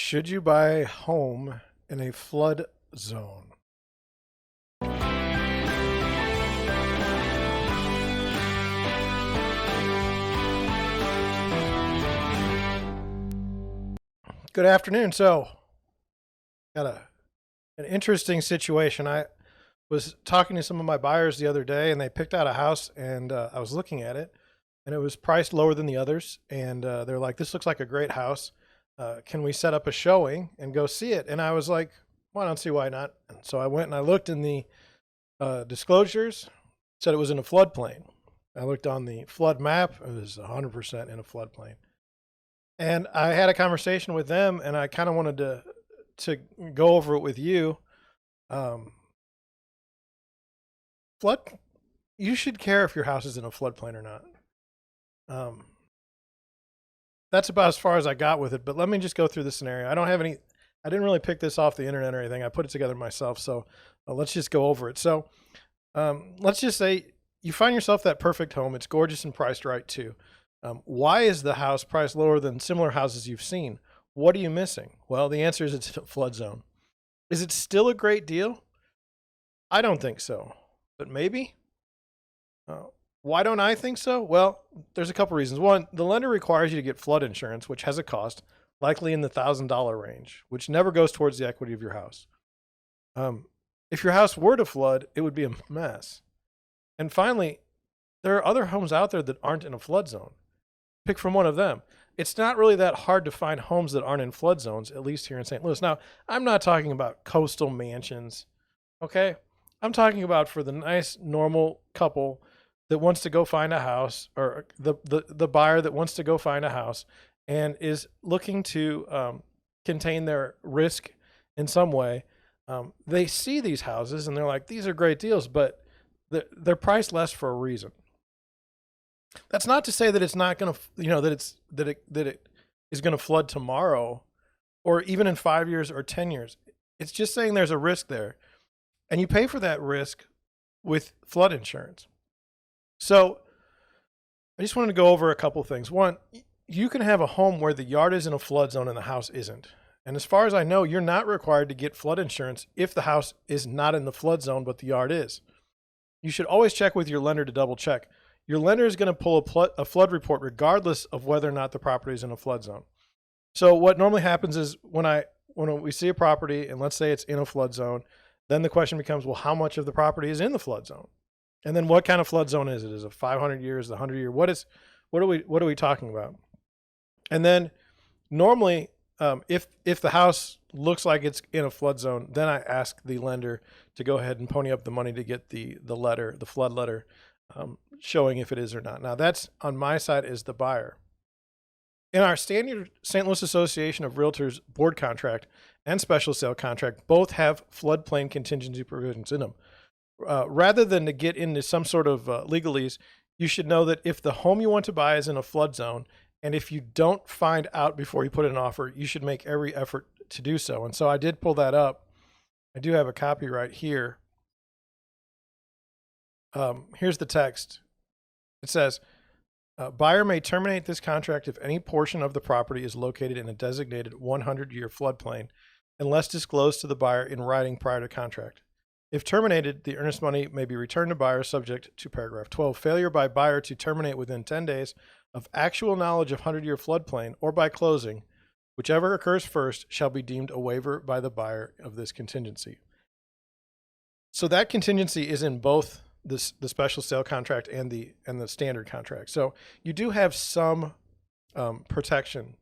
Should you buy a home in a flood zone? Good afternoon. So, got an interesting situation. I was talking to some of my buyers the other day, and they picked out a house, and I was looking at it, and it was priced lower than the others. And they're like, "This looks like a great house. Can we set up a showing and go see it?" And I was like, "Well, I don't see why not." And so I went and I looked in the disclosures. Said it was in a floodplain. I looked on the flood map. It was 100% in a floodplain. And I had a conversation with them, and I kind of wanted to go over it with you. Um, flood, you should care if your house is in a floodplain or not. Um, that's about as far as I got with it. But let me just go through the scenario. I didn't really pick this off the internet or anything. I put it together myself. So let's just go over it. So let's just say you find yourself that perfect home. It's gorgeous and priced right too. Why is the house priced lower than similar houses you've seen? What are you missing? Well, the answer is it's a flood zone. Is it still a great deal? I don't think so, but maybe. Why don't I think so? Well, there's a couple reasons. One, the lender requires you to get flood insurance, which has a cost, likely in the $1,000 range, which never goes towards the equity of your house. If your house were to flood, it would be a mess. And finally, there are other homes out there that aren't in a flood zone. Pick from one of them. It's not really that hard to find homes that aren't in flood zones, at least here in St. Louis. Now, I'm not talking about coastal mansions, okay? I'm talking about for the nice, normal couple that wants to go find a house, or the buyer that wants to go find a house and is looking to contain their risk in some way. They see these houses and they're like, these are great deals, but they're priced less for a reason. That's not to say that it's not going to, that it is going to flood tomorrow or even in 5 years or 10 years. It's just saying there's a risk there, and you pay for that risk with flood insurance. So I just wanted to go over a couple of things. One, you can have a home where the yard is in a flood zone and the house isn't. And as far as I know, you're not required to get flood insurance if the house is not in the flood zone, but the yard is. You should always check with your lender to double check. Your lender is going to pull a flood report regardless of whether or not the property is in a flood zone. So what normally happens is when we see a property and let's say it's in a flood zone, then the question becomes, well, how much of the property is in the flood zone? And then what kind of flood zone is it? Is it 500 years, the 100-year? What are we talking about? And then normally, if the house looks like it's in a flood zone, then I ask the lender to go ahead and pony up the money to get the flood letter, showing if it is or not. Now that's on my side as the buyer. In our standard St. Louis Association of Realtors board contract and special sale contract, both have floodplain contingency provisions in them. Rather than to get into some sort of legalese, you should know that if the home you want to buy is in a flood zone, and if you don't find out before you put in an offer, you should make every effort to do so. And so I did pull that up. I do have a copy right here. Here's the text. It says, buyer may terminate this contract if any portion of the property is located in a designated 100-year floodplain, unless disclosed to the buyer in writing prior to contract. If terminated, the earnest money may be returned to buyer subject to paragraph 12. Failure by buyer to terminate within 10 days of actual knowledge of 100-year floodplain or by closing, whichever occurs first, shall be deemed a waiver by the buyer of this contingency. So that contingency is in both the special sale contract and the standard contract. So you do have some protection,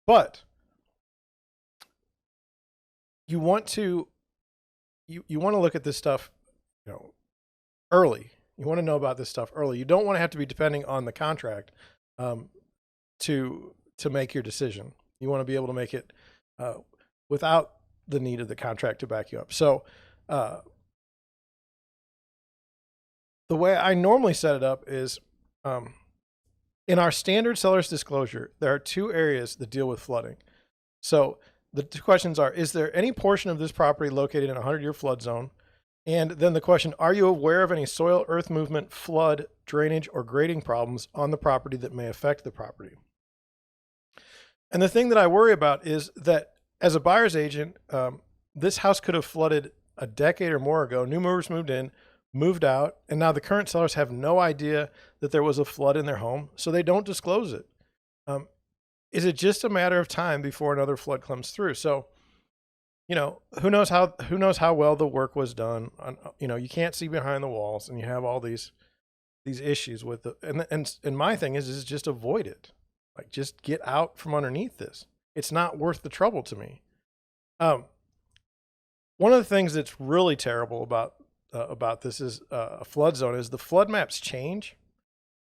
but you want to look at this stuff, early. You want to know about this stuff early. You don't want to have to be depending on the contract to make your decision. You want to be able to make it without the need of the contract to back you up. So the way I normally set it up is in our standard seller's disclosure, there are two areas that deal with flooding. So the two questions are, is there any portion of this property located in a 100-year flood zone? And then the question, are you aware of any soil, earth movement, flood, drainage, or grading problems on the property that may affect the property? And the thing that I worry about is that as a buyer's agent, this house could have flooded a decade or more ago. New movers moved in, moved out, and now the current sellers have no idea that there was a flood in their home, so they don't disclose it. Um, is it just a matter of time before another flood comes through? So, who knows how well the work was done. You can't see behind the walls, and you have all these issues with it. And my thing is just avoid it. Like, just get out from underneath this. It's not worth the trouble to me. One of the things that's really terrible about this is a flood zone is the flood maps change,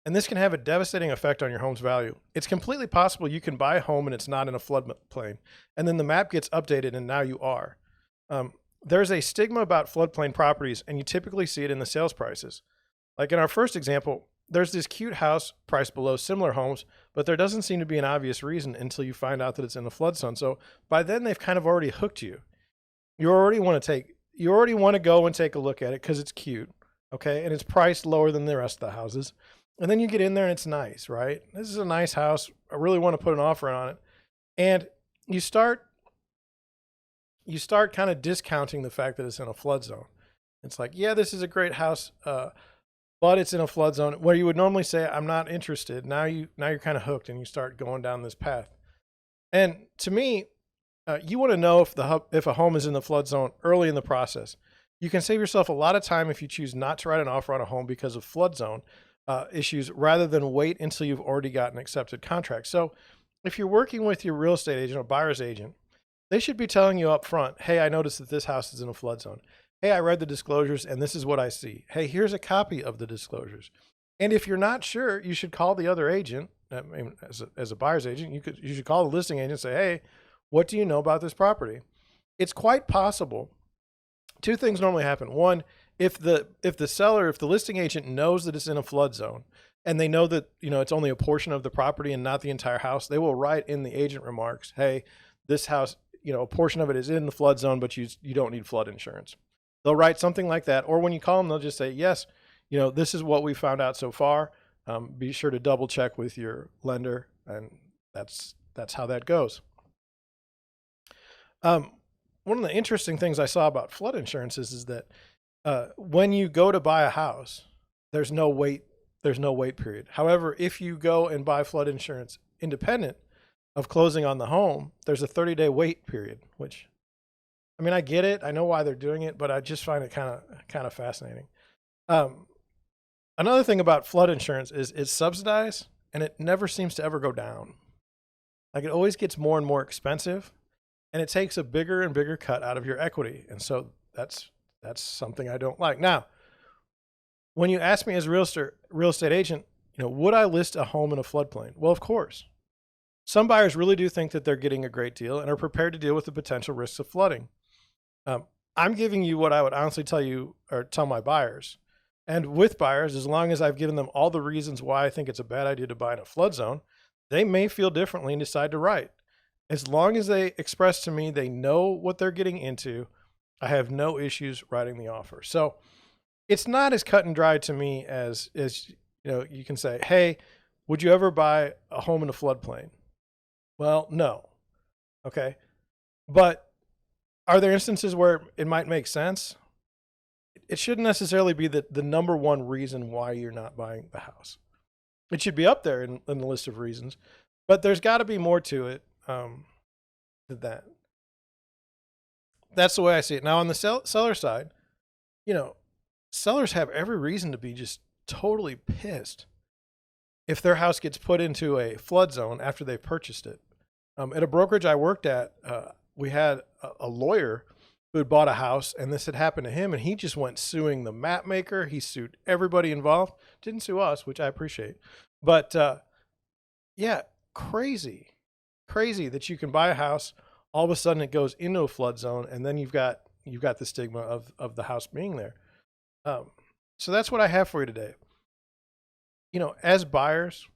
and this can have a devastating effect on your home's value. It's completely possible you can buy a home and it's not in a floodplain, and then the map gets updated and now you are. There's a stigma about floodplain properties, and you typically see it in the sales prices. Like in our first example, there's this cute house priced below similar homes, but there doesn't seem to be an obvious reason until you find out that it's in a flood zone. So by then they've kind of already hooked you. You already want to go and take a look at it because it's cute, okay? And it's priced lower than the rest of the houses. And then you get in there and it's nice, right? This is a nice house. I really want to put an offer on it. And you start kind of discounting the fact that it's in a flood zone. It's like, yeah, this is a great house, but it's in a flood zone where you would normally say, I'm not interested. Now you're kind of hooked and you start going down this path. And to me, you want to know if a home is in the flood zone early in the process. You can save yourself a lot of time if you choose not to write an offer on a home because of flood zone issues, rather than wait until you've already got an accepted contract. So if you're working with your real estate agent or buyer's agent, they should be telling you up front, hey, I noticed that this house is in a flood zone. Hey, I read the disclosures and this is what I see. Hey, here's a copy of the disclosures. And if you're not sure, you should call the other agent. I mean, as a buyer's agent, you should call the listing agent and say, hey, what do you know about this property? It's quite possible. Two things normally happen. One, if the listing agent knows that it's in a flood zone and they know that, it's only a portion of the property and not the entire house, they will write in the agent remarks, hey, this house, a portion of it is in the flood zone, but you don't need flood insurance. They'll write something like that. Or when you call them, they'll just say, yes, this is what we found out so far. Be sure to double check with your lender. And that's how that goes. One of the interesting things I saw about flood insurance is that when you go to buy a house, there's no wait period. However, if you go and buy flood insurance independent of closing on the home, there's a 30-day wait period, which, I mean, I get it. I know why they're doing it, but I just find it kind of fascinating. Another thing about flood insurance is it's subsidized and it never seems to ever go down. Like, it always gets more and more expensive, and it takes a bigger and bigger cut out of your equity. And so that's something I don't like. Now, when you ask me as a real estate agent, would I list a home in a floodplain? Well, of course. Some buyers really do think that they're getting a great deal and are prepared to deal with the potential risks of flooding. I'm giving you what I would honestly tell my buyers. And with buyers, as long as I've given them all the reasons why I think it's a bad idea to buy in a flood zone, they may feel differently and decide to write. As long as they express to me they know what they're getting into, I have no issues writing the offer. So it's not as cut and dry to me as you can say, hey, would you ever buy a home in a floodplain? Well, no. Okay. But are there instances where it might make sense? It shouldn't necessarily be the number one reason why you're not buying the house. It should be up there in the list of reasons, but there's got to be more to it than that. That's the way I see it. Now, on the seller side, sellers have every reason to be just totally pissed if their house gets put into a flood zone after they've purchased it. At a brokerage I worked at, we had a lawyer who had bought a house, and this had happened to him, and he just went suing the map maker. He sued everybody involved. Didn't sue us, which I appreciate. But yeah, crazy that you can buy a house, all of a sudden it goes into a flood zone, and then you've got the stigma of the house being there. So that's what I have for you today. As buyers,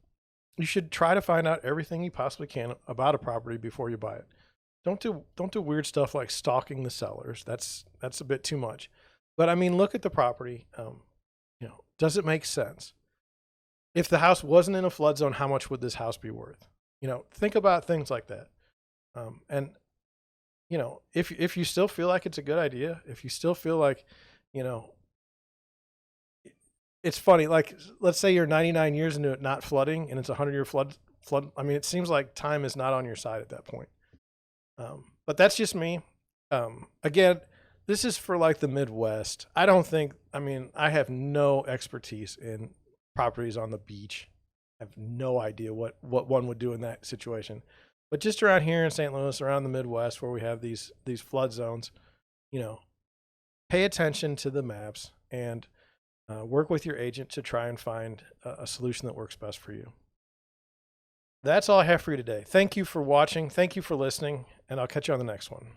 you should try to find out everything you possibly can about a property before you buy it. Don't do weird stuff like stalking the sellers. That's a bit too much. But I mean, look at the property. Does it make sense? If the house wasn't in a flood zone, how much would this house be worth? Think about things like that. And if you still feel like it's a good idea, if you still feel like, you know, it's funny. Like, let's say you're 99 years into it not flooding, and it's a 100-year flood. I mean, it seems like time is not on your side at that point. But that's just me. Again, this is for like the Midwest. I don't think. I mean, I have no expertise in properties on the beach. I have no idea what one would do in that situation. But just around here in St. Louis, around the Midwest, where we have these flood zones, you know, pay attention to the maps and work with your agent to try and find a solution that works best for you. That's all I have for you today. Thank you for watching. Thank you for listening, and I'll catch you on the next one.